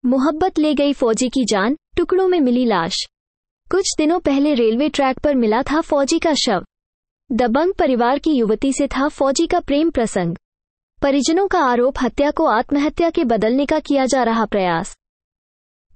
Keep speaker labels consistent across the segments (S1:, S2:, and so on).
S1: मोहब्बत ले गई फौजी की जान, टुकड़ों में मिली लाश। कुछ दिनों पहले रेलवे ट्रैक पर मिला था फौजी का शव। दबंग परिवार की युवती से था फौजी का प्रेम प्रसंग। परिजनों का आरोप, हत्या को आत्महत्या के बदलने का किया जा रहा प्रयास।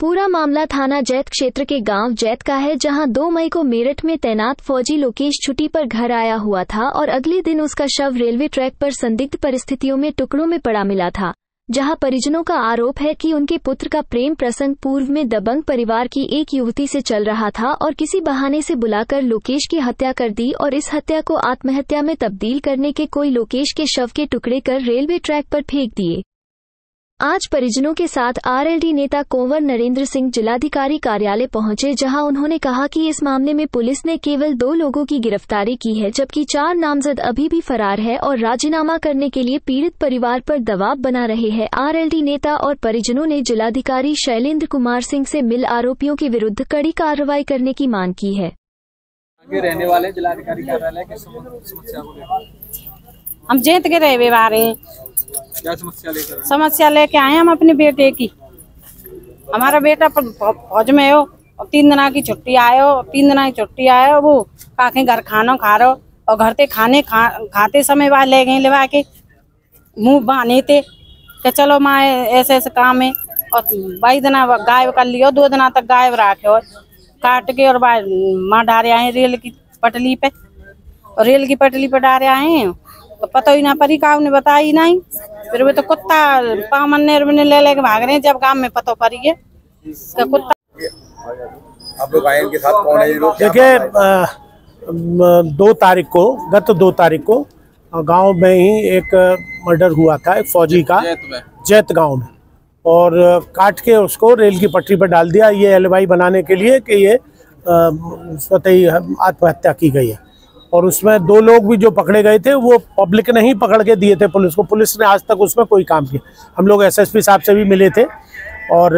S1: पूरा मामला थाना जैत क्षेत्र के गांव जैत का है, जहां 2 मई को मेरठ में तैनात फौजी लोकेश छुट्टी पर घर आया हुआ था और अगले दिन उसका शव रेलवे ट्रैक पर संदिग्ध परिस्थितियों में टुकड़ों में पड़ा मिला था। जहां परिजनों का आरोप है कि उनके पुत्र का प्रेम प्रसंग पूर्व में दबंग परिवार की एक युवती से चल रहा था और किसी बहाने से बुलाकर लोकेश की हत्या कर दी और इस हत्या को आत्महत्या में तब्दील करने के कोई लोकेश के शव के टुकड़े कर रेलवे ट्रैक पर फेंक दिए। आज परिजनों के साथ आरएलडी नेता कुंवर नरेंद्र सिंह जिलाधिकारी कार्यालय पहुंचे, जहां उन्होंने कहा कि इस मामले में पुलिस ने केवल 2 लोगों की गिरफ्तारी की है, जबकि 4 नामजद अभी भी फरार है और राजीनामा करने के लिए पीड़ित परिवार पर दबाव बना रहे हैं। आरएलडी नेता और परिजनों ने जिलाधिकारी शैलेंद्र कुमार सिंह से मिल आरोपियों के विरुद्ध कड़ी कार्रवाई करने की मांग की है।
S2: आगे रहने वाले जिलाधिकारी कार्यालय की समस्या को लेकर
S3: हम जैत के रहे रहे हैं।
S2: क्या
S3: समस्या लेके आए हम अपने बेटे की। हमारा बेटा फौज में हो और 3 दिन की छुट्टी आयो, 3 दिन की छुट्टी आयो, वो काके घर खाना खा रहे हो और घर ते खाते समय बाद ले गए लेवा के मुंह बहाने थे कि चलो माँ ऐसे काम है। और 22 दिन गायब कर लियो, 2 दिन तक गायब रखे हो काट के और माँ डारे आए रेल की पटली पे, और रेल की पटली पे डारे आए तो पता ही ना परी, का उन्हें बताई नहीं। फिर वो तो कुत्ता पामन्नेर में ले लेके भाग रहे हैं, जब गांव में पता पड़ी है तो कुत्ता।
S4: आप लोग आए इनके साथ कौन है ये लोग?
S5: देखिए, 2 तारीख को गांव में ही एक मर्डर हुआ था, एक फौजी का जैत गांव में, और काट के उसको रेल की पटरी पर डाल दिया, ये एलिबाई बनाने के लिए कि ये स्वतः ही आत्महत्या की गई है। और उसमें 2 लोग भी जो पकड़े गए थे वो पब्लिक ने ही पकड़ के दिए थे पुलिस को। पुलिस ने आज तक उसमें कोई काम किया। हम लोग एसएसपी साहब से भी मिले थे और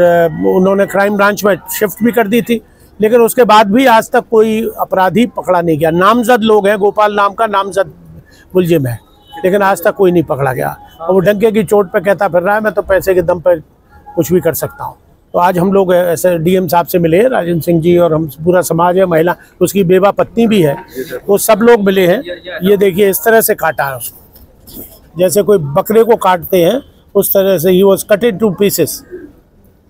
S5: उन्होंने क्राइम ब्रांच में शिफ्ट भी कर दी थी, लेकिन उसके बाद भी आज तक कोई अपराधी पकड़ा नहीं गया। नामजद लोग हैं, गोपाल नाम का नामजद मुलजिम है, लेकिन आज तक कोई नहीं पकड़ा गया। और वो डंके की चोट पे कहता फिर रहा है मैं तो पैसे के दम पर कुछ भी कर सकता हूँ। तो आज हम लोग ऐसे डीएम साहब से मिले, राजेंद्र सिंह जी, और हम पूरा समाज है, महिला, उसकी बेवा पत्नी भी है, वो सब लोग मिले हैं। ये देखिए इस तरह से काटा है उसको, जैसे कोई बकरे को काटते हैं उस तरह से ही वो कट इनटू पीसेस।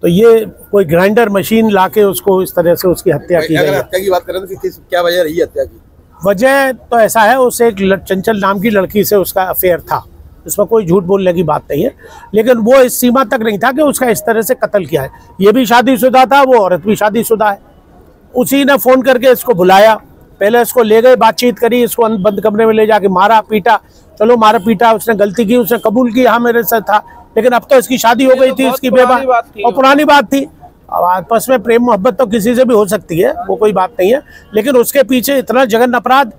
S5: तो ये कोई ग्राइंडर मशीन लाके उसको इस तरह से उसकी हत्या की गई है।
S4: हत्या की बात करें तो क्या वजह रही हत्या की?
S5: वजह तो ऐसा है, उसे एक चंचल नाम की लड़की से उसका अफेयर था, इसमें कोई झूठ बोलने की बात नहीं है, लेकिन वो इस सीमा तक नहीं था कि उसका इस तरह से कत्ल किया है। ये भी शादीशुदा था, वो औरत भी शादीशुदा है। उसी ने फ़ोन करके इसको बुलाया, पहले इसको ले गए, बातचीत करी, इसको बंद कमरे में ले जाके मारा पीटा। चलो मारा पीटा, उसने गलती की, उसने कबूल की हाँ मेरे से था, लेकिन अब तो इसकी शादी हो गई थी, इसकी बेवा, और पुरानी बात थी। अब आपस में प्रेम मोहब्बत तो किसी से भी हो सकती है, वो कोई बात नहीं है, लेकिन उसके पीछे इतना जघन्य अपराध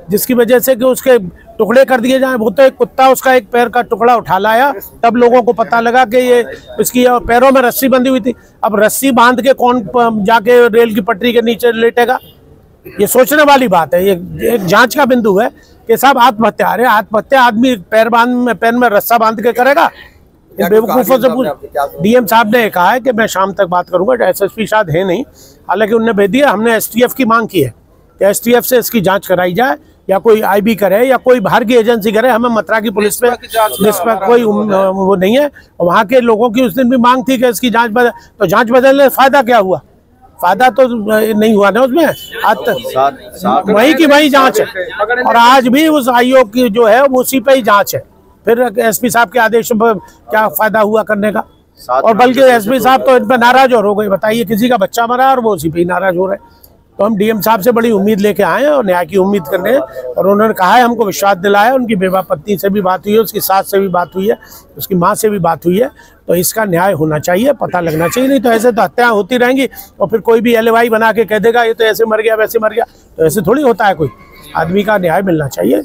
S5: जिसकी वजह से कि उसके टुकड़े कर दिए जाए। वो तो एक कुत्ता उसका एक पैर का टुकड़ा उठा लाया, तब लोगों को पता लगा कि ये इसकी पैरों में रस्सी बंधी हुई थी। अब रस्सी बांध के कौन जाके रेल की पटरी के नीचे लेटेगा? ये सोचने वाली बात है। ये एक जांच का बिंदु है कि साहब आत्महत्या, अरे आत्महत्या आदमी पैर में रस्सा बांध के करेगा? इन बेवकूफ़ों से पूछ। डीएम साहब ने कहा है कि मैं शाम तक बात करूंगा, एसएसपी शायद है नहीं, हालांकि उन्होंने भेज दिया। हमने एसटीएफ की मांग की है कि एसटीएफ से इसकी जांच कराई जाए, या कोई आईबी करे या कोई बाहर की एजेंसी करे। हमें मथुरा की पुलिस पे कोई वो नहीं है। वहाँ के लोगों की उस दिन भी मांग थी कि इसकी जांच बदल, तो जांच बदलने फायदा क्या हुआ? फायदा तो नहीं हुआ ना उसमें। आज तक वही की वही जांच है, और आज भी उस आयोग की जो है उसी पे ही जांच है। फिर एसपी साहब के आदेश पर क्या फायदा हुआ करने का? और बल्कि एसपी साहब तो इन पर नाराज हो गए। बताइए, किसी का बच्चा मरा और वो उसी पे ही नाराज हो रहे हैं। तो हम डीएम साहब से बड़ी उम्मीद लेके आए हैं और न्याय की उम्मीद कर रहे हैं, और उन्होंने कहा है, हमको विश्वास दिलाया। उनकी बेवा पत्नी से भी बात हुई है, उसकी सास से भी बात हुई है, उसकी माँ से भी बात हुई है। तो इसका न्याय होना चाहिए, पता लगना चाहिए, नहीं तो ऐसे तो हत्याएं होती रहेंगी और फिर कोई भी एलिबाई बना के कह देगा ये तो ऐसे मर गया वैसे मर गया। तो ऐसे थोड़ी होता है, कोई आदमी का न्याय मिलना चाहिए।